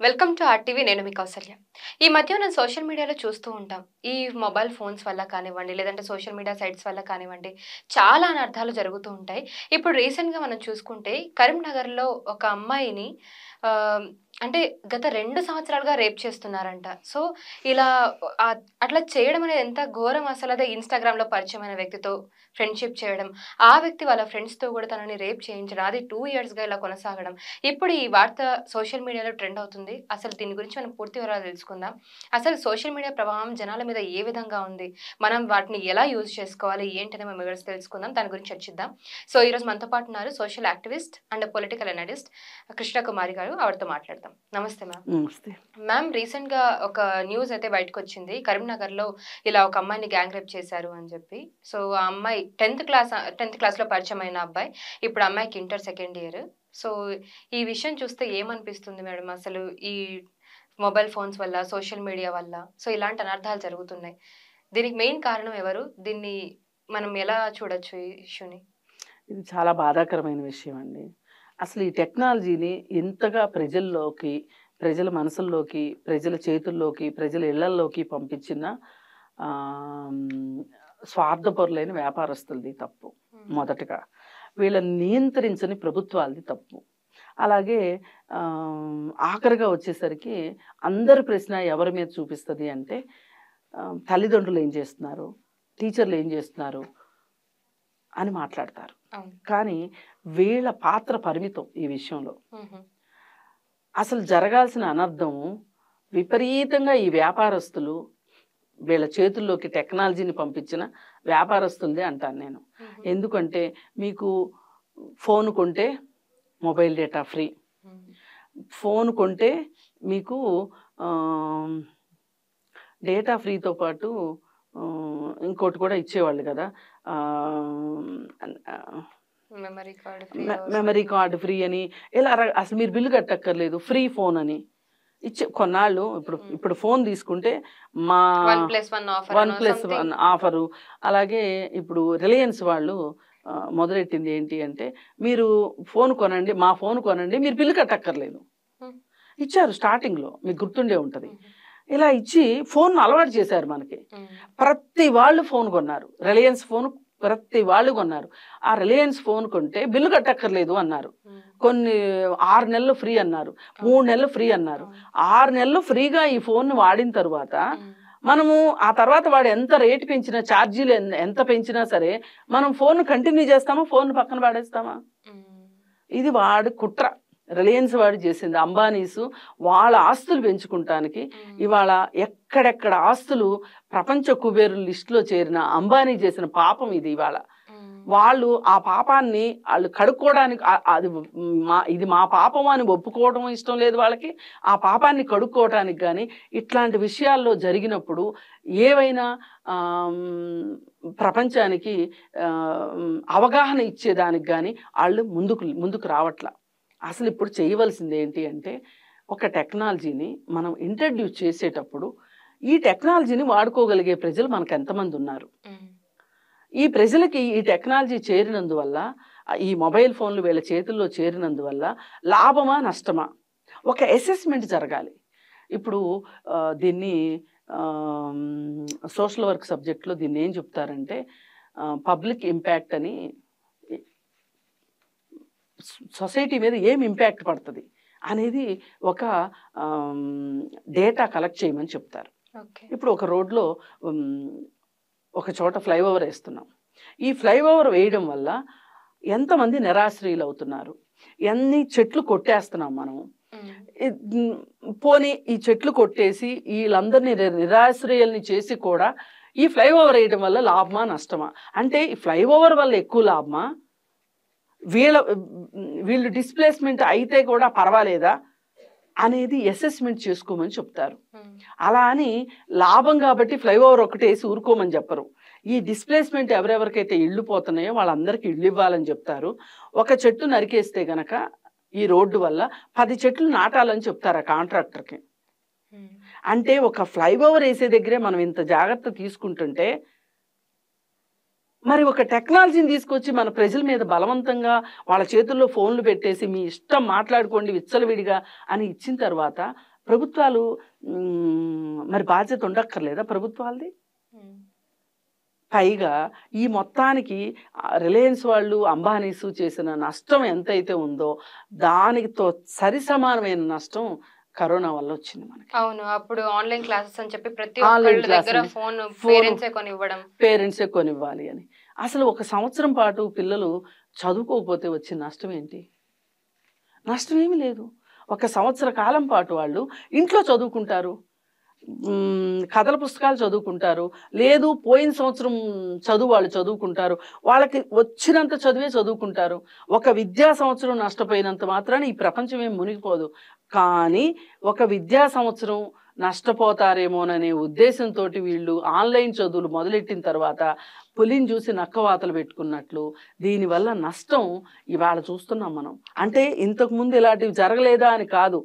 Welcome to RTV. నేను మీ కౌసల్య. ఈ మధ్య మనం సోషల్ మీడియాలో చూస్తూ ఉంటాం. ఈ మొబైల్ ఫోన్స్ వల్ల కానివ్వండి, లేదంటే సోషల్ మీడియా సైట్స్ వల్ల కానివ్వండి, చాలా అనర్థాలు జరుగుతూ ఉంటాయి. ఇప్పుడు రీసెంట్‌గా మనం చూసుకుంటే కరీంనగర్‌లో ఒక అమ్మాయిని ఆహ్, అంటే గత 2 సంవత్సరాలుగా రేప్ చేస్తున్నారంట. సో, ఇలా అట్లా చేయడం అనేది ఎంత ఘోరం అసలు. అదే ఇన్‌స్టాగ్రామ్‌లో పరిచయమైన వ్యక్తితో ఫ్రెండ్‌షిప్ చేయడం, ఆ వ్యక్తి వాళ్ళ ఫ్రెండ్స్‌తో కూడా తనని రేప్ చేయించడం, అది 2 ఇయర్స్‌గా ఇలా కొనసాగడం. ఇప్పుడు ఈ వార్త సోషల్ మీడియాలో ట్రెండ్ అవుతుంది. అసలు దీని గురించి మనం పూర్తి వివరాలు తెలుసుకుందాం. అసలు సోషల్ మీడియా ప్రభావం జనాల మీద ఏ విధంగా ఉంది? మనం వాటిని ఎలా యూజ్ చేసుకోవాలి? ఏంటని మనం వివరించి తెలుసుకుందాం. దాని గురించి చర్చిద్దాం. సో, ఈరోజు మనతో పాటు ఉన్నారు social activist and political analyst Krishnakumari గారు. ఆవిడతో మాట్లాడదాం. నమస్తే మ్యామ్. నమస్తే. మ్యామ్, రీసెంట్‌గా ఒక న్యూస్ అయితే బయటకొచ్చింది. కరీంనగర్‌లో ఇలా ఒక అమ్మాయిని గ్యాంగ్ రేప్ చేశారు అని చెప్పి. సో, ఆ అమ్మాయి 10థ్ క్లాస్‌లో పరిచయమైన అబ్బాయి. ఇప్పుడు అమ్మాయికి ఇంటర్ సెకండ్ ఇయర్. సో, ఈ విషయం చూస్తే ఏమనిపిస్తుంది మేడం? అసలు ఈ మొబైల్ ఫోన్స్ వల్ల, సోషల్ మీడియా వల్ల సో, ఇలాంటి అనర్థాలు జరుగుతున్నాయి. దీనికి మెయిన్ కారణం ఎవరు? దీన్ని మనం ఎలా చూడొచ్చు ఈ ఇష్యూని? ఇది చాలా బాధాకరమైన విషయం అండి. అసలు ఈ టెక్నాలజీని ఇంతగా ప్రజల్లోకి, ప్రజల మనసుల్లోకి, ప్రజల చేతుల్లోకి, ప్రజల ఇళ్లల్లోకి పంపించిన స్వార్థపరులైన వ్యాపారస్తులది తప్పు మొదటగా. వీళ్ళని నియంత్రించని ప్రభుత్వాలది తప్పు. అలాగే ఆఖరిగా వచ్చేసరికి అందరి ప్రశ్న ఎవరి మీద చూపిస్తది అంటే తల్లిదండ్రులు ఏం చేస్తున్నారు? టీచర్లు ఏం చేస్తున్నారు? అని మాట్లాడతారు. అవును. కానీ వీళ్ళ పాత్ర పరిమితం ఈ విషయంలో. హుహు. అసలు జరగాల్సిన అనర్థం విపరీతంగా ఈ వ్యాపారస్తులు వీళ్ళ చేతుల్లోకి టెక్నాలజీని పంపించిన వ్యాపారస్తులదే అంటాను నేను. హుహు. ఎందుకంటే మీకు ఫోన్ కొంటే మొబైల్ డేటా ఫ్రీ. హ్మ్. ఫోన్ కొంటే మీకు డేటా ఫ్రీతో పాటు ఇంకోటి కూడా ఇచ్చేవాళ్ళు కదా. Memory card free. Memory card free అని ఇలా అసలు మీరు బిల్లు కట్టక్కర్లేదు, ఫ్రీ ఫోన్ అని ఇచ్చే కొన్నాళ్ళు. ఇప్పుడు ఫోన్ తీసుకుంటే మా 1+1 ఆఫర్ అనో OnePlus సంథింగ్. ఆఫరు. అలాగే ఇప్పుడు రిలయన్స్ వాళ్ళు మొదలెట్టింది ఏంటి అంటే, మీరు ఫోన్ కొనండి, మా ఫోన్ కొనండి, మీరు బిల్లు కట్టక్కర్లేదు హ్మ్. ఇచ్చారు స్టార్టింగ్లో. మీకు గుర్తుండే ఉంటుంది. హుహు. ఇలా ఇచ్చి ఫోన్ అలవాటు చేశారు మనకి. హ్మ్. ప్రతి వాళ్ళు ఫోన్ కొన్నారు. రిలయన్స్ ఫోన్ ప్రతి వాళ్ళు కొన్నారు. ఆ రిలయన్స్ ఫోన్ కొంటే బిల్లు కట్టక్కర్లేదు అన్నారు. హ్మ్. కొన్ని 6 నెలలు ఫ్రీ అన్నారు, 3 నెలలు ఫ్రీ అన్నారు. అవును. 6 నెలలు ఫ్రీగా ఈ ఫోన్ వాడిన తర్వాత హ్మ్. మనము ఆ తర్వాత వాడు ఎంత రేటు పెంచినా, ఛార్జీలు ఎంత పెంచినా సరే మనం ఫోన్ కంటిన్యూ చేస్తామా? ఫోన్ పక్కన పడేస్తామా? హ్మ్. ఇది వాడు కుట్ర. రిలయన్స్ వాడు చేసింది. అంబానీసు వాళ్ళ ఆస్తులు పెంచుకుంటానికి ఇవాళ ఎక్కడెక్కడ ఆస్తులు ప్రపంచ కుబేరుల లిస్టులో చేరిన అంబానీ చేసిన పాపం ఇది ఇవాళ. వాళ్ళు ఆ పాపాన్ని వాళ్ళు కడుక్కోవడానికి అది ఇది మా పాపం అని ఒప్పుకోవడం ఇష్టం లేదు వాళ్ళకి. ఆ పాపాన్ని కడుక్కోవటానికి కానీ ఇట్లాంటి విషయాల్లో జరిగినప్పుడు ఏవైనా ప్రపంచానికి అవగాహన ఇచ్చేదానికి కానీ వాళ్ళు ముందుకు రావట్లా. అసలు ఇప్పుడు చేయవలసింది ఏంటి అంటే, ఒక టెక్నాలజీని మనం ఇంట్రడ్యూస్ చేసేటప్పుడు ఈ టెక్నాలజీని వాడుకోగలిగే ప్రజలు మనకు ఎంతమంది ఉన్నారు? ఈ ప్రజలకి ఈ టెక్నాలజీ చేరినందువల్ల, ఈ మొబైల్ ఫోన్లు వీళ్ళ చేతుల్లో చేరినందువల్ల లాభమా? నష్టమా? ఒక అసెస్మెంట్ జరగాలి. ఇప్పుడు దీన్ని సోషల్ వర్క్ సబ్జెక్ట్లో దీన్ని ఏం చెప్తారంటే పబ్లిక్ ఇంపాక్ట్ అని. సొసైటీ మీద ఏం ఇంపాక్ట్ పడుతుంది అనేది ఒక డేటా కలెక్ట్ చేయమని చెప్తారు. ఇప్పుడు ఒక రోడ్లో ఒక చోట ఫ్లైఓవర్ వేస్తున్నాం. ఈ ఫ్లైఓవర్ వేయడం వల్ల ఎంతమంది నిరాశ్రయులు అవుతున్నారు, ఎన్ని చెట్లు కొట్టేస్తున్నాం మనం. పోనీ ఈ చెట్లు కొట్టేసి వీళ్ళందరినీ నిరాశ్రయుల్ని చేసి కూడా ఈ ఫ్లైఓవర్ వేయడం వల్ల లాభమా? నష్టమా? అంటే ఈ ఫ్లైఓవర్ వల్ల ఎక్కువ లాభమా? వీళ్ళు డిస్ప్లేస్మెంట్ అయితే కూడా పర్వాలేదా అనేది అసెస్మెంట్ చేసుకోమని చెప్తారు. అలా అని లాభం కాబట్టి ఫ్లైఓవర్ ఒకటి వేసి ఊరుకోమని చెప్పరు. ఈ డిస్ప్లేస్మెంట్ ఎవరెవరికైతే ఇళ్ళు పోతున్నాయో వాళ్ళందరికీ ఇళ్ళు ఇవ్వాలని చెప్తారు. ఒక చెట్టు నరికేస్తే గనక ఈ రోడ్డు వల్ల 10 చెట్లు నాటాలని చెప్తారు ఆ కాంట్రాక్టర్కి. అంటే ఒక ఫ్లైఓవర్ వేసే దగ్గరే మనం ఇంత జాగ్రత్త తీసుకుంటుంటే, మరి ఒక టెక్నాలజీని తీసుకొచ్చి మన ప్రజల మీద బలవంతంగా వాళ్ళ చేతుల్లో ఫోన్లు పెట్టేసి మీ ఇష్టం మాట్లాడుకోండి విచ్చలవిడిగా అని ఇచ్చిన తర్వాత ప్రభుత్వాలు మరి బాధ్యత ఉండక్కర్లేదా ప్రభుత్వాలది? పైగా ఈ మొత్తానికి రిలయన్స్ వాళ్ళు, అంబానీస్ చేసిన నష్టం ఎంతైతే ఉందో దానితో సరిసమానమైన నష్టం కరోనా వల్ల వచ్చింది మనకి. అవును. అప్పుడు ఆన్‌లైన్ క్లాసెస్ అని చెప్పి ప్రతి ఆన్‌లైన్ ఒక్కళ్ళ దగ్గర క్లాసులు, ఫోన్ ఫోను పేరెంట్సే కొనివ్వాలి అని. అసలు ఒక సంవత్సరం పాటు పిల్లలు చదువుకోకపోతే వచ్చే నష్టం ఏంటి? నష్టం ఏమీ లేదు. ఒక సంవత్సర కాలం పాటు వాళ్ళు ఇంట్లో చదువుకుంటారు. కథల పుస్తకాలు చదువుకుంటారు. లేదు పోయిన సంవత్సరం చదువు వాళ్ళు చదువుకుంటారు. వాళ్ళకి వచ్చినంత చదువే చదువుకుంటారు. ఒక విద్యా సంవత్సరం నష్టపోయినంత మాత్రాన ఈ ప్రపంచం ఏం మునిగిపోదు. కానీ ఒక విద్యా సంవత్సరం నష్టపోతారేమోననే ఉద్దేశంతోటి వీళ్ళు ఆన్‌లైన్ చదువులు మొదలెట్టిన తర్వాత పులిని చూసి నక్కవాతలు పెట్టుకున్నట్లు దీనివల్ల నష్టం ఇవాళ చూస్తున్నాం మనం. అంటే ఇంతకుముందు ఇలాంటివి జరగలేదా అని కాదు.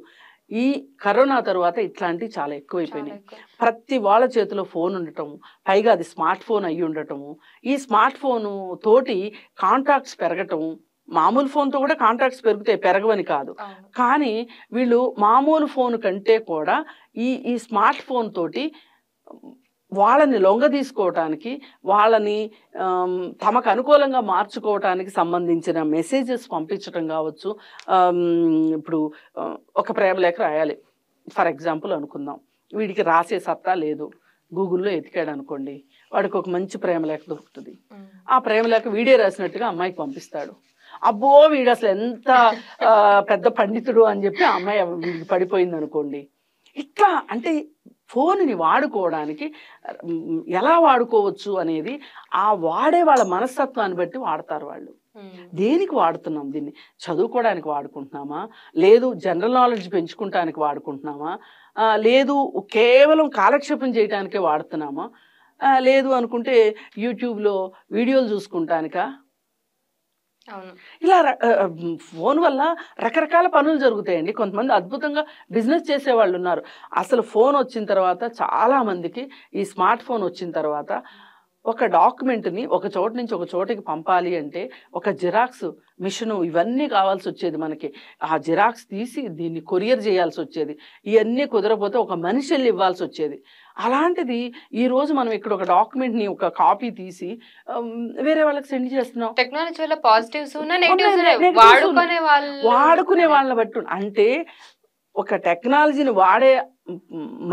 ఈ కరోనా తర్వాత ఇట్లాంటివి చాలా ఎక్కువైపోయినాయి. ప్రతి వాళ్ళ చేతిలో ఫోన్ ఉండటం, పైగా అది స్మార్ట్ ఫోన్ అయ్యి ఉండటము, ఈ స్మార్ట్ ఫోను తోటి కాంటాక్ట్స్ పెరగటం, మామూలు ఫోన్తో కూడా కాంటాక్ట్స్ పెరుగుతాయి, పెరగవని కాదు. కానీ వీళ్ళు మామూలు ఫోన్ కంటే కూడా ఈ స్మార్ట్ ఫోన్ తోటి వాళ్ళని లొంగ తీసుకోవటానికి, వాళ్ళని తమకు అనుకూలంగా మార్చుకోవటానికి సంబంధించిన మెసేజెస్ పంపించడం కావచ్చు. ఇప్పుడు ఒక ప్రేమ లేఖ రాయాలి ఫర్ ఎగ్జాంపుల్ అనుకుందాం. వీడికి రాసే సత్తా లేదు. గూగుల్లో ఎతికాడు అనుకోండి, వాడికి ఒక మంచి ప్రేమ లేఖ దొరుకుతుంది. ఆ ప్రేమ లేఖ వీడే రాసినట్టుగా అమ్మాయికి పంపిస్తాడు. అబ్బో వీడు అసలు ఎంత పెద్ద పండితుడు అని చెప్పి ఆ అమ్మాయి వీడికి పడిపోయింది అనుకోండి. ఇట్లా అంటే ఫోన్ని వాడుకోవడానికి ఎలా వాడుకోవచ్చు అనేది ఆ వాడే వాళ్ళ మనస్తత్వాన్ని బట్టి వాడతారు వాళ్ళు. దేనికి వాడుతున్నాం దీన్ని? చదువుకోవడానికి వాడుకుంటున్నామా, లేదు జనరల్ నాలెడ్జ్ పెంచుకుంటానికి వాడుకుంటున్నామా, లేదు కేవలం కాలక్షేపం చేయడానికే వాడుతున్నామా, లేదు అనుకుంటే యూట్యూబ్లో వీడియోలు చూసుకుంటానికా? ఇలా ఫోన్ వల్ల రకరకాల పనులు జరుగుతాయండి. కొంతమంది అద్భుతంగా బిజినెస్ చేసేవాళ్ళు ఉన్నారు. అసలు ఫోన్ వచ్చిన తర్వాత చాలా మందికి ఈ స్మార్ట్ ఫోన్ వచ్చిన తర్వాత ఒక డాక్యుమెంట్ని ఒక చోట నుంచి ఒక చోటికి పంపాలి అంటే ఒక జిరాక్స్ మిషను ఇవన్నీ కావాల్సి వచ్చేది మనకి. ఆ జిరాక్స్ తీసి దీన్ని కొరియర్ చేయాల్సి వచ్చేది. ఇవన్నీ కుదరపోతే ఒక మనిషి వెళ్ళి ఇవ్వాల్సి వచ్చేది. అలాంటిది ఈరోజు మనం ఇక్కడ ఒక డాక్యుమెంట్ని ఒక కాపీ తీసి వేరే వాళ్ళకి సెండ్ చేస్తున్నాం. టెక్నాలజీ వల్ల పాజిటివ్స్ వాడుకునే వాళ్ళని బట్టి అంటే ఒక టెక్నాలజీని వాడే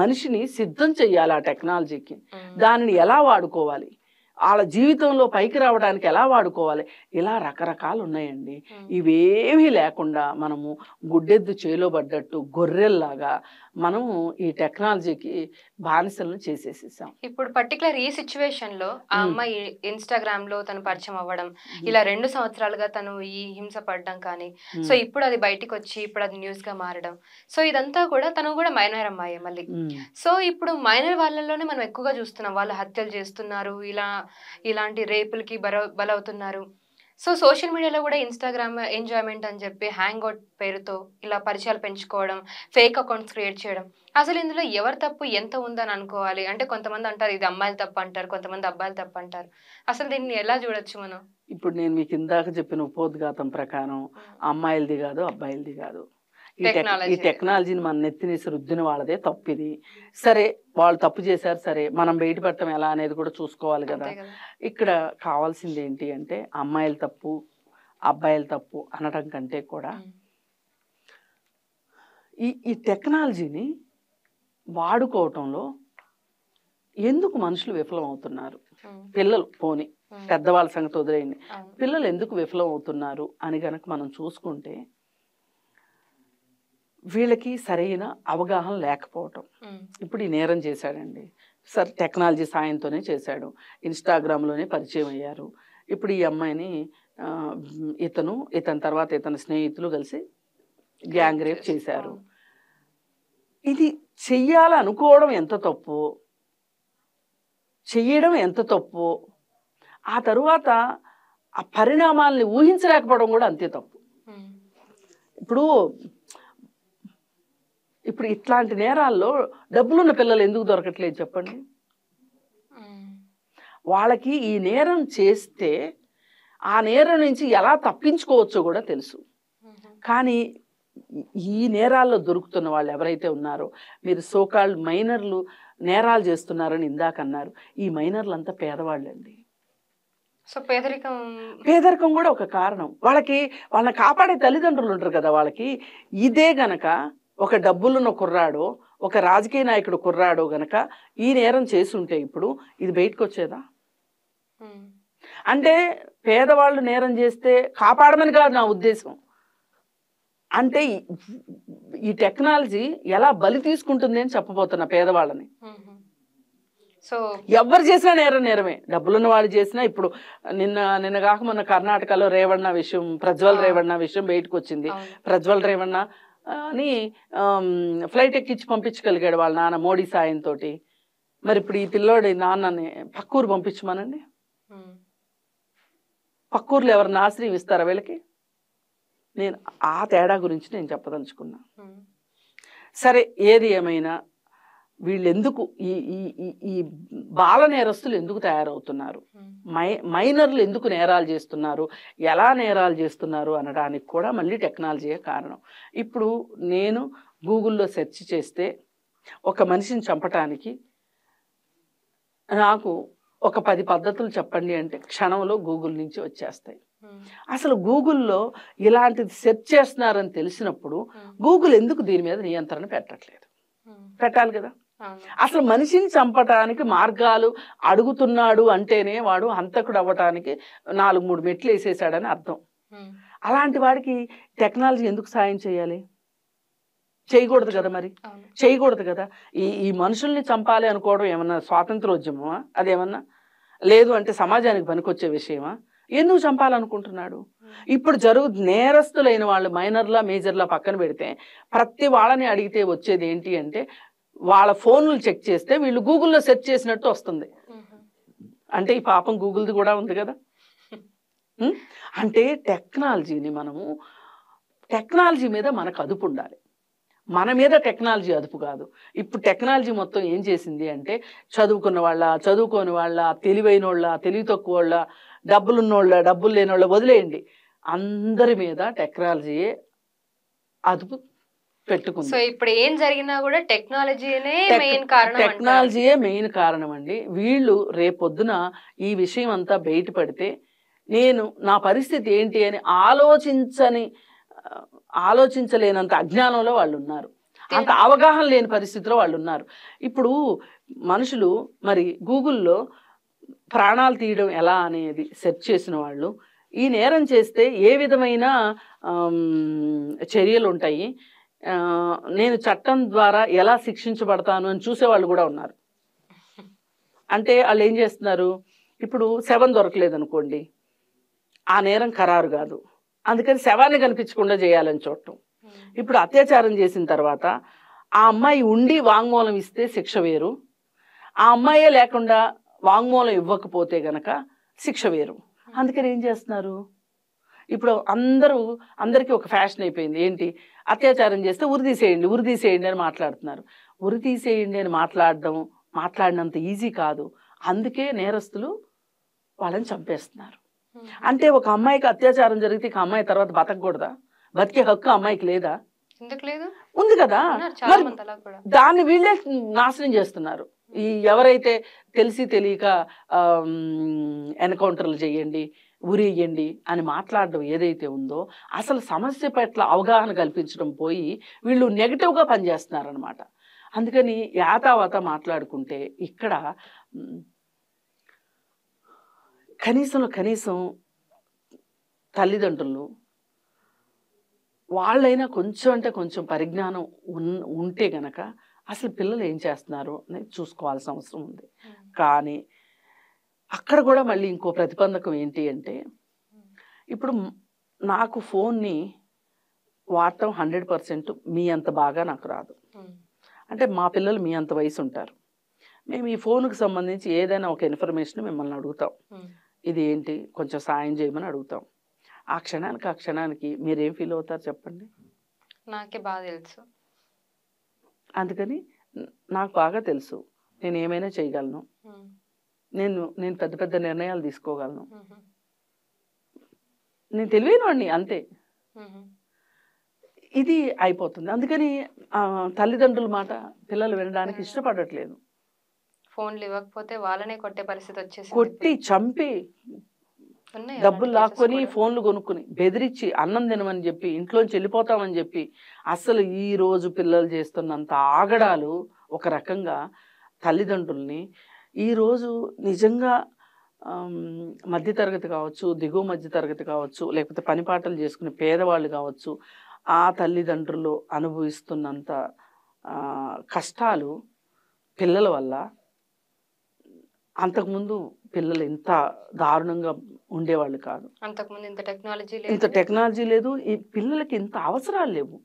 మనిషిని సిద్ధం చెయ్యాలి. ఆ టెక్నాలజీకి దానిని ఎలా వాడుకోవాలి, వాళ్ళ జీవితంలో పైకి రావడానికి ఎలా వాడుకోవాలి, ఇలా రకరకాలు ఉన్నాయండి. ఇవేమీ లేకుండా మనము గుడ్డెద్దు చేలో పడ్డట్టు గొర్రెల్లాగా మనము ఈ టెక్నాలజీకి బానిసలను చేసేసేసాం. ఇప్పుడు పర్టికులర్ ఈ సిచ్యువేషన్ లో ఆ అమ్మాయి ఇన్స్టాగ్రామ్ లో తను పరిచయం అవ్వడం, ఇలా 2 సంవత్సరాలుగా తను ఈ హింస పడడం కానీ, సో ఇప్పుడు అది బయటికి వచ్చి ఇప్పుడు అది న్యూస్ గా మారడం, సో ఇదంతా కూడా తను కూడా మైనర్ అమ్మాయి మళ్ళీ. సో ఇప్పుడు మైనర్ వాళ్ళలోనే మనం ఎక్కువగా చూస్తున్నాం, వాళ్ళు హత్యలు చేస్తున్నారు, ఇలాంటి రేపులకి బలవుతున్నారు. సో సోషల్ మీడియాలో కూడా ఇన్స్టాగ్రామ్ ఎంజాయ్మెంట్ అని చెప్పి హ్యాంగ్ అవుట్ పేరుతో ఇలా పరిచయాలు పెంచుకోవడం, ఫేక్ అకౌంట్స్ క్రియేట్ చేయడం, అసలు ఇందులో ఎవరి తప్పు ఎంత ఉందని అనుకోవాలి? అంటే కొంతమంది అంటారు ఇది అమ్మాయిల తప్పు అంటారు, కొంతమంది అబ్బాయిల తప్పు అంటారు. అసలు దీన్ని ఎలా చూడొచ్చు మనం? ఇప్పుడు నేను మీకు ఇందాక చెప్పిన ఉపోద్ఘాతం ప్రకారం అమ్మాయిలది కాదు, అబ్బాయిలది కాదు. ఈ టెక్నాలజీని మన నెత్తినేసి రుద్దిన వాళ్ళదే తప్పు. ఇది సరే, వాళ్ళు తప్పు చేశారు, సరే మనం బయటపడటం ఎలా అనేది కూడా చూసుకోవాలి కదా. ఇక్కడ కావాల్సింది ఏంటి అంటే అమ్మాయిల తప్పు అబ్బాయిల తప్పు అనడం కంటే కూడా ఈ టెక్నాలజీని వాడుకోవటంలో ఎందుకు మనుషులు విఫలం అవుతున్నారు, పిల్లలు పోని పెద్దవాళ్ళ సంగతి వదిలేయండి, పిల్లలు ఎందుకు విఫలం అవుతున్నారు అని గనక మనం చూసుకుంటే వీళ్ళకి సరైన అవగాహన లేకపోవటం. ఇప్పుడు ఈ నేరం చేశాడండి, సార్ టెక్నాలజీ సాయంతోనే చేశాడు, ఇన్స్టాగ్రామ్లోనే పరిచయం అయ్యారు. ఇప్పుడు ఈ అమ్మాయిని ఇతని తర్వాత ఇతని స్నేహితులు కలిసి గ్యాంగ్ రేప్ చేశారు. ఇది చెయ్యాలనుకోవడం ఎంత తప్పు, చెయ్యడం ఎంత తప్పు, ఆ తరువాత ఆ పరిణామాలని ఊహించలేకపోవడం కూడా అంతే తప్పు. ఇప్పుడు ఇట్లాంటి నేరాల్లో డబ్బులున్న పిల్లలు ఎందుకు దొరకట్లేదు చెప్పండి? వాళ్ళకి ఈ నేరం చేస్తే ఆ నేరం నుంచి ఎలా తప్పించుకోవచ్చో కూడా తెలుసు, కానీ ఈ నేరాల్లో దొరుకుతున్న వాళ్ళు ఎవరైతే ఉన్నారో, మీరు సోకాల్డ్ మైనర్లు నేరాలు చేస్తున్నారని ఇందాక అన్నారు. ఈ మైనర్లంతా పేదవాళ్ళండి. సో పేదరికం పేదరికం కూడా ఒక కారణం. వాళ్ళని కాపాడే తల్లిదండ్రులు ఉంటారు కదా వాళ్ళకి. ఇదే గనక ఒక డబ్బులున్న కుర్రాడో, ఒక రాజకీయ నాయకుడు కుర్రాడో గనక ఈ నేరం చేసుంటే ఇప్పుడు ఇది బయటకు వచ్చేదా? ఉమ్, అంటే పేదవాళ్ళు నేరం చేస్తే కాపాడమని కాదు నా ఉద్దేశం. అంటే ఈ టెక్నాలజీ ఎలా బలి తీసుకుంటుంది అని చెప్పబోతున్నా పేదవాళ్ళని. ఉమ్. సో ఎవరు చేసినా నేరమే. డబ్బులున్న వాళ్ళు చేసినా. ఇప్పుడు నిన్న కాక మొన్న కర్ణాటకలో రేవಣ್ణ విషయం, ప్రజ్వల్ రేవಣ್ణ విషయం బయటకు వచ్చింది. అవును. ప్రజ్వల్ రేవಣ್ణ అని ఫ్లైట్ ఎక్కించి పంపించగలిగాడు వాళ్ళ నాన్న మోడీ సాయంతో. మరి ఇప్పుడు ఈ పిల్లోడి నాన్నని పక్కూరు పంపించమనండి. ఉమ్, పక్కూర్లో ఎవరిని ఆశ్రయిస్తారా వీళ్ళకి? నేను ఆ తేడా గురించి నేను చెప్పదలుచుకున్నా. ఉమ్, సరే, ఏది ఏమైనా వీళ్ళెందుకు ఈ ఈ ఈ ఈ బాల నేరస్తులు ఎందుకు తయారవుతున్నారు, ఉమ్, మైనర్లు ఎందుకు నేరాలు చేస్తున్నారు, ఎలా నేరాలు చేస్తున్నారు అనడానికి కూడా మళ్ళీ టెక్నాలజీయే కారణం. ఇప్పుడు నేను గూగుల్లో సెర్చ్ చేస్తే ఒక మనిషిని చంపటానికి నాకు ఒక 10 పద్ధతులు చెప్పండి అంటే క్షణంలో గూగుల్ నుంచి వచ్చేస్తాయి. ఉమ్, అసలు గూగుల్లో ఇలాంటిది సెర్చ్ చేస్తున్నారని తెలిసినప్పుడు గూగుల్ ఎందుకు దీని మీద నియంత్రణ పెట్టట్లేదు? ఉమ్, పెట్టాలి కదా. అవును. అసలు మనిషిని చంపటానికి మార్గాలు అడుగుతున్నాడు అంటేనే వాడు హంతకుడు అవ్వటానికి 4-3 మెట్లు వేసేసాడని అర్థం. ఉమ్, అలాంటి వాడికి టెక్నాలజీ ఎందుకు సాయం చేయాలి? చేయకూడదు కదా. మరి అవును. చేయకూడదు కదా. ఈ మనుషుల్ని చంపాలి అనుకోవడం ఏమన్నా స్వాతంత్రోద్యమమా? అదేమన్నా లేదు అంటే సమాజానికి పనికొచ్చే విషయమా? ఎందుకు చంపాలనుకుంటున్నాడు? ఇప్పుడు నేరస్తులైన వాళ్ళు మైనర్లా మేజర్లా పక్కన పెడితే ప్రతి వాళ్ళని అడిగితే వచ్చేది ఏంటి అంటే వాళ్ళ ఫోన్లు చెక్ చేస్తే వీళ్ళు గూగుల్లో సెర్చ్ చేసినట్టు వస్తుంది. ఉమ్, అంటే ఈ పాపం గూగుల్ది కూడా ఉంది కదా. అంటే టెక్నాలజీ మీద మనకు అదుపు ఉండాలి. మన మీద టెక్నాలజీ అదుపు కాదు. ఇప్పుడు టెక్నాలజీ మొత్తం ఏం చేసింది అంటే చదువుకున్న వాళ్ళ, చదువుకోని వాళ్ళ, తెలివైన వాళ్ళ, తెలివి తక్కువ వాళ్ళ, డబ్బులున్నోళ్ళ, డబ్బులు లేని వాళ్ళ వదిలేయండి, అందరి మీద టెక్నాలజీయే అదుపు పెట్టుకుంది. సో ఇప్పుడు ఏం జరిగినా కూడా టెక్నాలజీనే మెయిన్ కారణం అంటారు. టెక్నాలజీయే మెయిన్ కారణం అండి. వీళ్ళు రేపొద్దున ఈ విషయం అంతా బయటపడితే నా పరిస్థితి ఏంటి అని ఆలోచించలేనంత అజ్ఞానంలో వాళ్ళు ఉన్నారు. అంత అవగాహన లేని పరిస్థితిలో వాళ్ళు ఉన్నారు. ఇప్పుడు మనుషులు మరి గూగుల్లో ప్రాణాలు తీయడం ఎలా అనేది సెర్చ్ చేసిన వాళ్ళు ఈ నేరం చేస్తే ఏ విధమైన చర్యలు ఉంటాయి, నేను చట్టం ద్వారా ఎలా శిక్షించబడతాను అని చూసేవాళ్ళు కూడా ఉన్నారు. అంటే వాళ్ళు ఏం చేస్తున్నారు, ఇప్పుడు శవం దొరకలేదు అనుకోండి, ఆ నేరం ఖరారు కాదు, అందుకని శవాన్ని కనిపించకుండా చేయాలని చూడటం. ఇప్పుడు అత్యాచారం చేసిన తర్వాత ఆ అమ్మాయి ఉండి వాంగ్మూలం ఇస్తే శిక్ష వేరు, ఆ అమ్మాయే లేకుండా వాంగ్మూలం ఇవ్వకపోతే గనక శిక్ష వేరు. అందుకని ఏం చేస్తున్నారు, ఇప్పుడు అందరికీ ఒక ఫ్యాషన్ అయిపోయింది. ఏంటి, అత్యాచారం చేస్తే ఉరితీసేయండి అని మాట్లాడుతున్నారు. ఉరితీసేయండి అని మాట్లాడినంత ఈజీ కాదు. అందుకే నేరస్తులు వాళ్ళని చంపేస్తున్నారు. అంటే ఒక అమ్మాయికి అత్యాచారం జరిగితే ఆ అమ్మాయి తర్వాత బతకూడదా? బతికే హక్కు అమ్మాయికి లేదా? ఎందుకు లేదు? ఉంది కదా. మరి దాన్ని వీళ్ళే నాశనం చేస్తున్నారు. ఎవరైతే తెలిసి తెలియక ఎన్కౌంటర్లు చేయండి, ఉరేయండి అని మాట్లాడడం ఏదైతే ఉందో, అసలు సమస్య పట్ల అవగాహన కల్పించడం పోయి వీళ్ళు నెగటివ్గా పనిచేస్తున్నారనమాట. అందుకని యాతావాత మాట్లాడుకుంటే ఇక్కడ కనీసం తల్లిదండ్రులు వాళ్ళైనా కొంచెం పరిజ్ఞానం ఉంటే గనక అసలు పిల్లలు ఏం చేస్తున్నారు అనేది చూసుకోవాల్సిన అవసరం ఉంది. కానీ అక్కడ కూడా మళ్ళీ ఇంకో ప్రతిబంధకం ఏంటి అంటే, ఇప్పుడు నాకు ఫోన్ని వాడటం 100% మీ అంత బాగా నాకు రాదు. అంటే మా పిల్లలు మీ అంత వయసు ఉంటారు. మేము ఈ ఫోన్కి సంబంధించి ఏదైనా ఒక ఇన్ఫర్మేషన్ మిమ్మల్ని అడుగుతాం, ఇది ఏంటి కొంచెం సాయం చేయమని అడుగుతాం. ఆ క్షణానికి మీరేం ఫీల్ అవుతారు చెప్పండి? నాకే బాగా తెలుసు. అందుకని నాకు బాగా తెలుసు, నేను ఏమైనా చేయగలను, నేను పెద్ద పెద్ద నిర్ణయాలు తీసుకోగలను, నేను తెలివైన వాడిని అంతే. ఇది అయిపోతుంది. అందుకని తల్లిదండ్రుల మాట పిల్లలు వినడానికి ఇష్టపడట్లేదు. ఫోన్లు ఇవ్వకపోతే వాళ్ళనే కొట్టే పరిస్థితి వచ్చేసింది కొట్టి ఇప్పుడు. చంపి ఉన్నాయి డబ్బులు అలాంటి కేసెస్ లాక్కొని కూడా. ఫోన్లు కొనుక్కుని బెదిరించి అన్నం తినమని చెప్పి ఇంట్లోంచి వెళ్ళిపోతామని చెప్పి అసలు ఈ రోజు పిల్లలు చేస్తున్నంత ఆగడాలు ఒక రకంగా తల్లిదండ్రుల్ని ఈరోజు నిజంగా మధ్యతరగతి కావచ్చు, దిగువ మధ్యతరగతి కావచ్చు, లేకపోతే పని పాటలు చేసుకునే పేదవాళ్ళు కావచ్చు, ఆ తల్లిదండ్రులు అనుభవిస్తున్నంత కష్టాలు పిల్లల వల్ల అంతకుముందు పిల్లలు ఇంత దారుణంగా ఉండేవాళ్ళు కాదు. అంతకుముందు ఇంత టెక్నాలజీ లేదు, ఈ పిల్లలకి ఇంత అవసరాలు లేవు.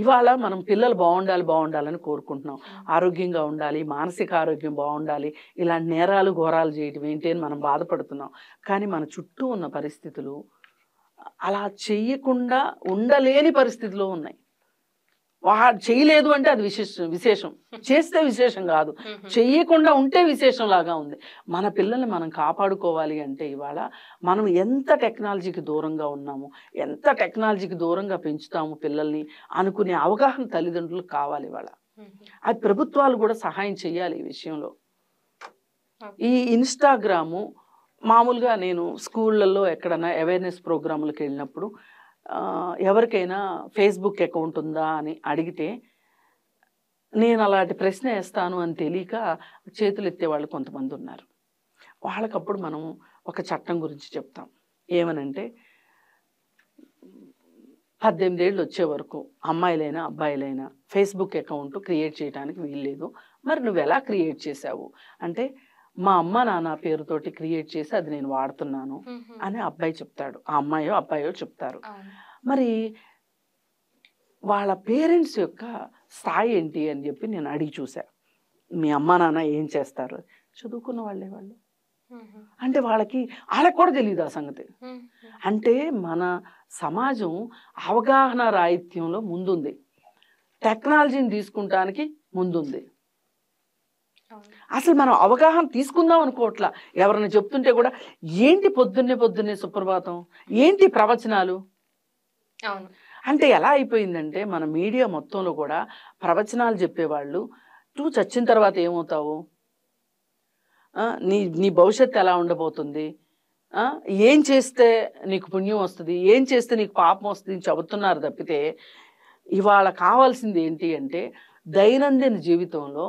ఇవాళ మనం పిల్లలు బాగుండాలని కోరుకుంటున్నాం. ఆరోగ్యంగా ఉండాలి, మానసిక ఆరోగ్యం బాగుండాలి, ఇలాంటి నేరాలు ఘోరాలు చేయటం ఏంటి అని మనం బాధపడుతున్నాం. కానీ మన చుట్టూ ఉన్న పరిస్థితులు అలా చెయ్యకుండా ఉండలేని పరిస్థితిలో ఉన్నాయి. చేయలేదు అంటే అది విశేషం, చేస్తే విశేషం కాదు, చెయ్యకుండా ఉంటే విశేషం లాగా ఉంది. మన పిల్లల్ని మనం కాపాడుకోవాలి అంటే ఇవాళ మనం ఎంత టెక్నాలజీకి దూరంగా ఉన్నాము, ఎంత టెక్నాలజీకి దూరంగా పెంచుతాము పిల్లల్ని అనుకునే అవగాహన తల్లిదండ్రులకు కావాలి. ఇవాళ అది ప్రభుత్వాలు కూడా సహాయం చేయాలి ఈ విషయంలో. ఈ ఇన్స్టాగ్రాము మామూలుగా నేను స్కూళ్ళల్లో ఎక్కడైనా అవేర్నెస్ ప్రోగ్రాములకు వెళ్ళినప్పుడు ఎవరికైనా ఫేస్బుక్ అకౌంట్ ఉందా అని అడిగితే నేను అలాంటి ప్రశ్న వేస్తాను అని తెలియక చేతులు ఎత్తేవాళ్ళు కొంతమంది ఉన్నారు. వాళ్ళకప్పుడు మనం ఒక చట్టం గురించి చెప్తాం. ఏమనంటే 18 ఏళ్ళు వచ్చే వరకు అమ్మాయిలైనా అబ్బాయిలైనా ఫేస్బుక్ అకౌంట్ క్రియేట్ చేయడానికి వీల్లేదు. మరి నువ్వు ఎలా క్రియేట్ చేసావు అంటే, మా అమ్మ నాన్న పేరుతోటి క్రియేట్ చేసి అది నేను వాడుతున్నాను అని అబ్బాయి చెప్తాడు, ఆ అమ్మాయో అబ్బాయో చెప్తారు. మరి వాళ్ళ పేరెంట్స్ యొక్క స్థాయి ఏంటి అని చెప్పి నేను అడిగి చూసా. మీ అమ్మ నాన్న ఏం చేస్తారు? చదువుకున్న వాళ్ళే వాళ్ళు. అంటే వాళ్ళకి కూడా తెలియదు ఆ సంగతి. అంటే మన సమాజం అవగాహన రాహిత్యంలో ముందుంది, టెక్నాలజీని తీసుకుంటానికి ముందుంది. అసలు మనం అవగాహన తీసుకుందాం అనుకోవట్లా. ఎవరైనా చెప్తుంటే కూడా ఏంటి పొద్దున్నే సుప్రభాతం, ఏంటి ప్రవచనాలు అంటే ఎలా అయిపోయిందంటే మన మీడియా మొత్తంలో కూడా ప్రవచనాలు చెప్పేవాళ్ళు, నువ్వు చచ్చిన తర్వాత ఏమవుతావు, నీ భవిష్యత్తు ఎలా ఉండబోతుంది, ఏం చేస్తే నీకు పుణ్యం వస్తుంది, ఏం చేస్తే నీకు పాపం వస్తుంది చెబుతున్నారు తప్పితే ఇవాళ కావాల్సింది ఏంటి అంటే దైనందిన జీవితంలో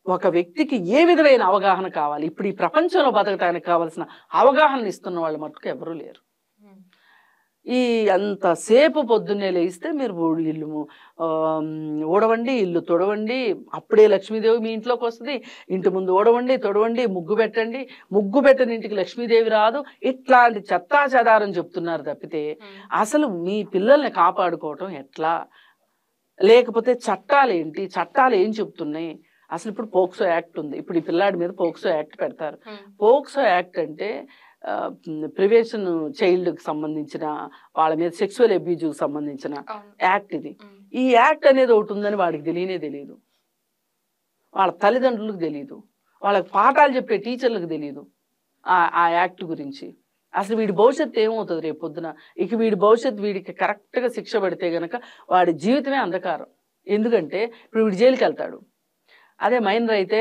ఒక వ్యక్తికి ఏ విధమైన అవగాహన కావాలి, ఇప్పుడు ఈ ప్రపంచంలో బతకడానికి కావాల్సిన అవగాహన ఇస్తున్న వాళ్ళు మటుకు ఎవరూ లేరు. ఈ అంతసేపు పొద్దున్నే లేస్తే మీరు ఇల్లు ఊడవండి, ఇల్లు తొడవండి, అప్పుడే లక్ష్మీదేవి మీ ఇంట్లోకి వస్తుంది, ఇంటి ముందు ఊడవండి తొడవండి, ముగ్గు పెట్టండి, ముగ్గు పెట్టని ఇంటికి లక్ష్మీదేవి రాదు, ఇట్లాంటి చెత్తా చెదారం చెప్తున్నారు తప్పితే అసలు మీ పిల్లల్ని కాపాడుకోవటం ఎట్లా, లేకపోతే చట్టాలు ఏంటి, చట్టాలు ఏం చెప్తున్నాయి. అసలు ఇప్పుడు పోక్సో యాక్ట్ ఉంది, ఇప్పుడు ఈ పిల్లాడి మీద పోక్సో యాక్ట్ పెడతారు. పోక్సో యాక్ట్ అంటే ప్రివెన్షన్ చైల్డ్కి సంబంధించిన, వాళ్ళ మీద సెక్సువల్ అబ్యూజ్కి సంబంధించిన యాక్ట్ ఇది. ఈ యాక్ట్ అనేది ఒకటి ఉందని వాడికి తెలియదు, వాళ్ళ తల్లిదండ్రులకు తెలియదు, వాళ్ళకి పాఠాలు చెప్పే టీచర్లకు తెలియదు ఆ యాక్ట్ గురించి. అసలు వీడి భవిష్యత్తు ఏమవుతుంది రేపు పొద్దున, ఇక వీడి భవిష్యత్తు వీడికి కరెక్ట్గా శిక్ష పడితే గనక వాడి జీవితమే అంధకారం. ఎందుకంటే ఇప్పుడు వీడు జైలుకి వెళ్తాడు, అదే మైనర్ అయితే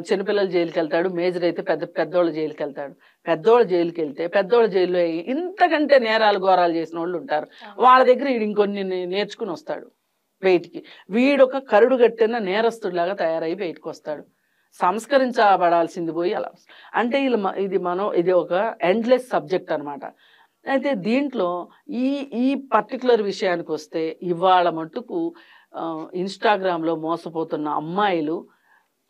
చిన్నపిల్లలు జైలుకి వెళ్తాడు, మేజర్ అయితే పెద్దోళ్ళు జైలుకి వెళ్తాడు. పెద్దోళ్ళు జైలుకి వెళ్తే పెద్దోళ్ళ జైల్లో ఇంతకంటే నేరాలు ఘోరాలు చేసిన వాళ్ళు ఉంటారు, వాళ్ళ దగ్గర వీడు ఇంకొన్ని నేర్చుకుని వస్తాడు బయటికి. వీడొక కరుడు గట్టిన నేరస్తుడిలాగా తయారై బయటకు వస్తాడు, సంస్కరించబడాల్సింది పోయి అలా. అంటే ఇది ఒక ఎండ్లెస్ సబ్జెక్ట్ అనమాట. అయితే దీంట్లో ఈ పర్టికులర్ విషయానికి వస్తే ఇవాళ మట్టుకు ఇన్స్టాగ్రామ్లో మోసపోతున్న అమ్మాయిలు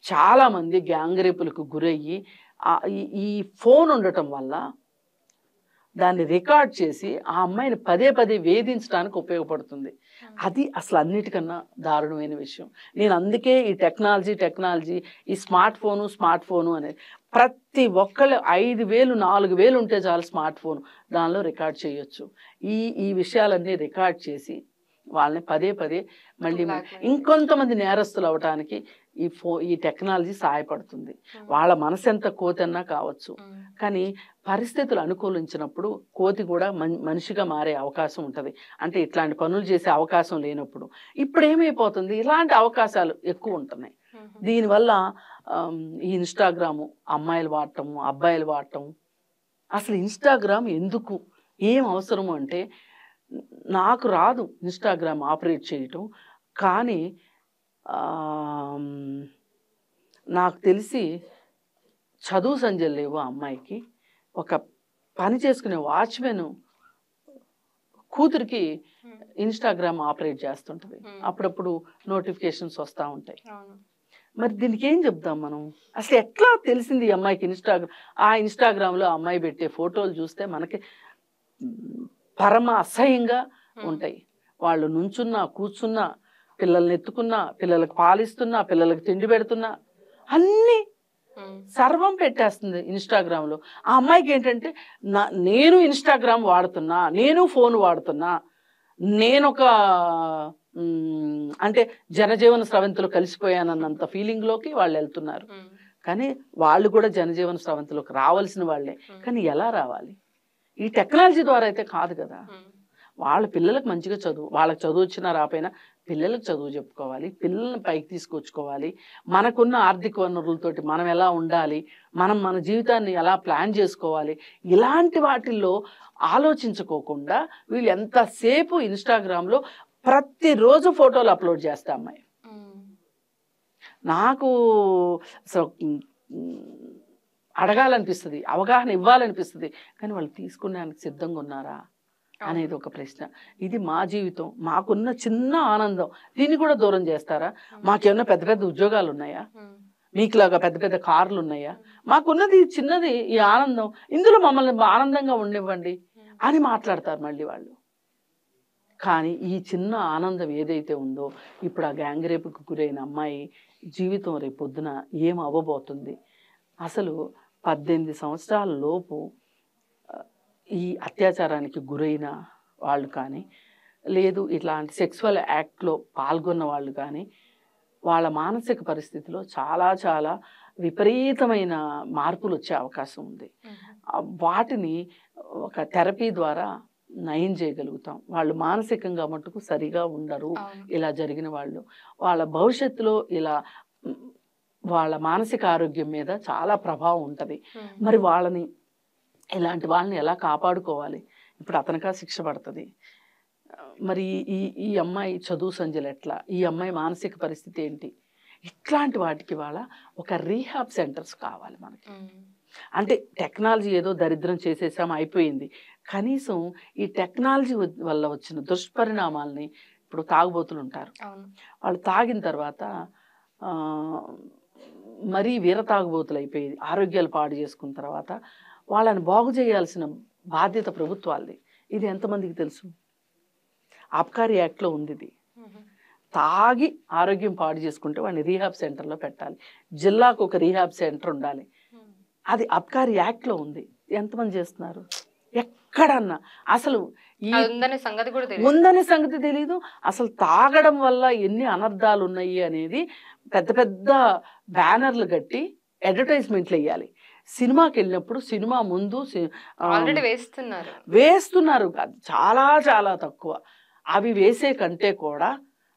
చాలామంది గ్యాంగ్ రేపులకు గురయ్యి ఈ ఫోన్ ఉండటం వల్ల దాన్ని రికార్డ్ చేసి ఆ అమ్మాయిని పదే వేధించడానికి ఉపయోగపడుతుంది. అది అసలు అన్నిటికన్నా దారుణమైన విషయం. నేను అందుకే ఈ టెక్నాలజీ ఈ స్మార్ట్ ఫోను అనేది ప్రతి ఒక్కళ్ళు 5,000 4,000 ఉంటే చాలు స్మార్ట్ ఫోన్, దానిలో రికార్డ్ చేయొచ్చు. ఈ విషయాలన్నీ రికార్డ్ చేసి వాళ్ళని పదే మళ్ళీ ఇంకొంతమంది నేరస్తులు అవటానికి ఈ టెక్నాలజీ సహాయపడుతుంది. వాళ్ళ మనసు ఎంత కోతన్నా కావచ్చు, కానీ పరిస్థితులు అనుకూలించినప్పుడు కోతి కూడా మనిషిగా మారే అవకాశం ఉంటుంది. అంటే ఇట్లాంటి పనులు చేసే అవకాశం లేనప్పుడు ఇప్పుడు ఏమైపోతుంది, ఇలాంటి అవకాశాలు ఎక్కువ ఉంటున్నాయి. దీనివల్ల ఈ ఇన్స్టాగ్రాము అమ్మాయిలు వాడటము, అబ్బాయిలు వాడటము. అసలు ఇన్స్టాగ్రామ్ ఎందుకు, ఏం అవసరము అంటే, నాకు రాదు ఇన్స్టాగ్రామ్ ఆపరేట్ చేయటం, కానీ నాకు తెలిసి చదువు సంజయ్ లేవు ఆ అమ్మాయికి. ఒక పని చేసుకునే వాచ్మెన్ కూతురికి ఇన్స్టాగ్రామ్ ఆపరేట్ చేస్తుంటుంది, అప్పుడప్పుడు నోటిఫికేషన్స్ వస్తూ ఉంటాయి. మరి దీనికి ఏం చెప్తాం మనం? అసలు ఎట్లా తెలిసింది ఈ అమ్మాయికి ఇన్స్టాగ్రామ్లో అమ్మాయి పెట్టే ఫోటోలు చూస్తే మనకి పరమ అసహ్యంగా ఉంటాయి. వాళ్ళు నుంచున్నా, కూర్చున్నా, పిల్లల్ని ఎత్తుకున్నా, పిల్లలకు పాలిస్తున్నా, పిల్లలకు తిండి పెడుతున్నా, అన్నీ సర్వం పెట్టేస్తుంది ఇన్స్టాగ్రామ్లో. ఆ అమ్మాయికి ఏంటంటే, నేను ఇన్స్టాగ్రామ్ వాడుతున్నా, నేను ఫోన్ వాడుతున్నా, నేనొక అంటే జనజీవన స్రవంతిలో కలిసిపోయానన్నంత ఫీలింగ్లోకి వాళ్ళు వెళ్తున్నారు. కానీ వాళ్ళు కూడా జనజీవన స్రవంతిలోకి రావాల్సిన వాళ్ళే, కానీ ఎలా రావాలి? ఈ టెక్నాలజీ ద్వారా అయితే కాదు కదా. వాళ్ళ పిల్లలకు మంచిగా చదువు, వాళ్ళకి చదువు వచ్చినా రాపోయినా పిల్లలకు చదువు చెప్పుకోవాలి, పిల్లల్ని పైకి తీసుకొచ్చుకోవాలి. మనకున్న ఆర్థిక వనరులతోటి మనం ఎలా ఉండాలి, మన జీవితాన్ని ఎలా ప్లాన్ చేసుకోవాలి, ఇలాంటి వాటిల్లో ఆలోచించుకోకుండా వీళ్ళు ఎంతసేపు ఇన్స్టాగ్రామ్లో ప్రతిరోజు ఫోటోలు అప్లోడ్ చేస్తా అమ్మాయి. నాకు అడగాలనిపిస్తుంది, అవగాహన ఇవ్వాలనిపిస్తుంది, కానీ వాళ్ళు తీసుకునేందుకు సిద్ధంగా ఉన్నారా అనేది ఒక ప్రశ్న. ఇది మా జీవితం, మాకున్న చిన్న ఆనందం, దీన్ని కూడా దూరం చేస్తారా? మాకేమన్నా పెద్ద పెద్ద ఉద్యోగాలు ఉన్నాయా? మీకులాగా పెద్ద పెద్ద కార్లు ఉన్నాయా? మాకున్నది చిన్నది ఈ ఆనందం, ఇందులో మమ్మల్ని ఆనందంగా ఉండనివ్వండి అని మాట్లాడతారు మళ్ళీ వాళ్ళు. కానీ ఈ చిన్న ఆనందం ఏదైతే ఉందో, ఇప్పుడు ఆ గ్యాంగ్ రేపుకు గురైన అమ్మాయి జీవితం రేపు పొద్దున ఏం అవ్వబోతుంది? అసలు 18 సంవత్సరాల లోపు ఈ అత్యాచారానికి గురైన వాళ్ళు కానీ, లేదు ఇట్లాంటి సెక్సువల్ యాక్ట్లో పాల్గొన్న వాళ్ళు కానీ, వాళ్ళ మానసిక పరిస్థితిలో చాలా చాలా విపరీతమైన మార్పులు వచ్చే అవకాశం ఉంది. వాటిని ఒక థెరపీ ద్వారా నయం చేయగలుగుతాం. వాళ్ళు మానసికంగా మటుకు సరిగా ఉండరు ఇలా జరిగిన వాళ్ళు. వాళ్ళ భవిష్యత్తులో ఇలా వాళ్ళ మానసిక ఆరోగ్యం మీద చాలా ప్రభావం ఉంటుంది. మరి ఇలాంటి వాళ్ళని ఎలా కాపాడుకోవాలి? ఇప్పుడు అతనికా శిక్ష పడుతుంది. మరి ఈ అమ్మాయి చదువు సంజలు ఎట్లా, ఈ అమ్మాయి మానసిక పరిస్థితి ఏంటి? ఇట్లాంటి వాటికి ఒక రీహాబ్ సెంటర్స్ కావాలి మనకి. అంటే టెక్నాలజీ ఏదో దరిద్రం చేసేసాం అయిపోయింది, కనీసం ఈ టెక్నాలజీ వల్ల వచ్చిన దుష్పరిణామాలని, ఇప్పుడు తాగుబోతులు ఉంటారు, వాళ్ళు తాగిన తర్వాత మరీ వీర తాగుబోతులు అయిపోయి ఆరోగ్యాలు పాడు చేసుకున్న తర్వాత వాళ్ళని బాగు చేయాల్సిన బాధ్యత ప్రభుత్వాలది. ఇది ఎంతమందికి తెలుసు? ఆబ్కారీ యాక్ట్లో ఉంది ఇది. తాగి ఆరోగ్యం పాడు చేసుకుంటే వాడిని రీహాబ్ సెంటర్లో పెట్టాలి, జిల్లాకు ఒక రీహాబ్ సెంటర్ ఉండాలి. అది అబ్కారీ యాక్ట్లో ఉంది. ఎంతమంది చేస్తున్నారు? ఎక్కడన్నా అసలు ఉందనే సంగతి తెలీదు. అసలు తాగడం వల్ల ఎన్ని అనర్థాలు ఉన్నాయి అనేది పెద్ద పెద్ద బ్యానర్లు కట్టి అడ్వర్టైజ్మెంట్లు వేయాలి. సినిమాకి వెళ్ళినప్పుడు సినిమా ముందు వేస్తున్నారు చాలా చాలా తక్కువ. అవి వేసే కంటే కూడా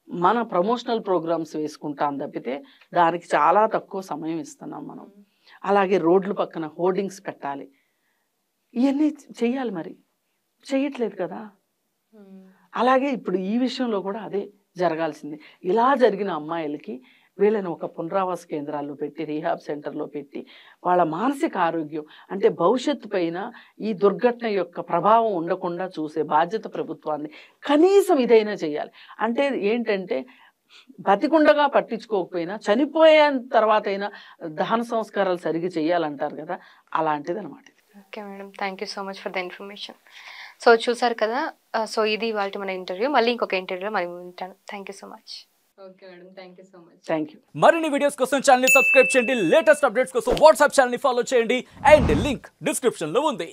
మన ప్రమోషనల్ ప్రోగ్రామ్స్ వేసుకుంటాం తప్పితే దానికి చాలా తక్కువ సమయం ఇస్తున్నాం మనం. అలాగే రోడ్ల పక్కన హోర్డింగ్స్ పెట్టాలి, ఇవన్నీ చెయ్యాలి. మరి చెయ్యట్లేదు కదా. అలాగే ఇప్పుడు ఈ విషయంలో కూడా అదే జరగాల్సింది. ఇలా జరిగిన అమ్మాయిలకి వీళ్ళని ఒక పునరావాస కేంద్రాల్లో పెట్టి, రీహాబ్ సెంటర్లో పెట్టి, వాళ్ళ మానసిక ఆరోగ్యం అంటే భవిష్యత్తు పైన ఈ దుర్ఘటన యొక్క ప్రభావం ఉండకుండా చూసే బాధ్యత ప్రభుత్వాన్ని కనీసం ఇదైనా చేయాలి. అంటే ఏంటంటే బతికుండగా పట్టించుకోకపోయినా చనిపోయిన తర్వాత అయినా దహన సంస్కారాలు సరిగ్గా చేయాలంటారు కదా, అలాంటిది అనమాట. Okay madam, thank you so much for the information. So చూసారు కదా, సో ఇది ఇవాళ మన ఇంటర్వ్యూ. మళ్ళీ ఇంకొక ఇంటర్వ్యూలో మరి ఉంటాను. Thank you so much. Okay madam, thank you so much. Thank you. మరిన్ని వీడియోస్ కోసం ఛానల్ ని సబ్స్క్రైబ్ చేయండి, లేటెస్ట్ అప్డేట్స్ కోసం వాట్సాప్ ఛానల్ ని ఫాలో చేయండి, అండ్ లింక్ డిస్క్రిప్షన్ లో ఉంది.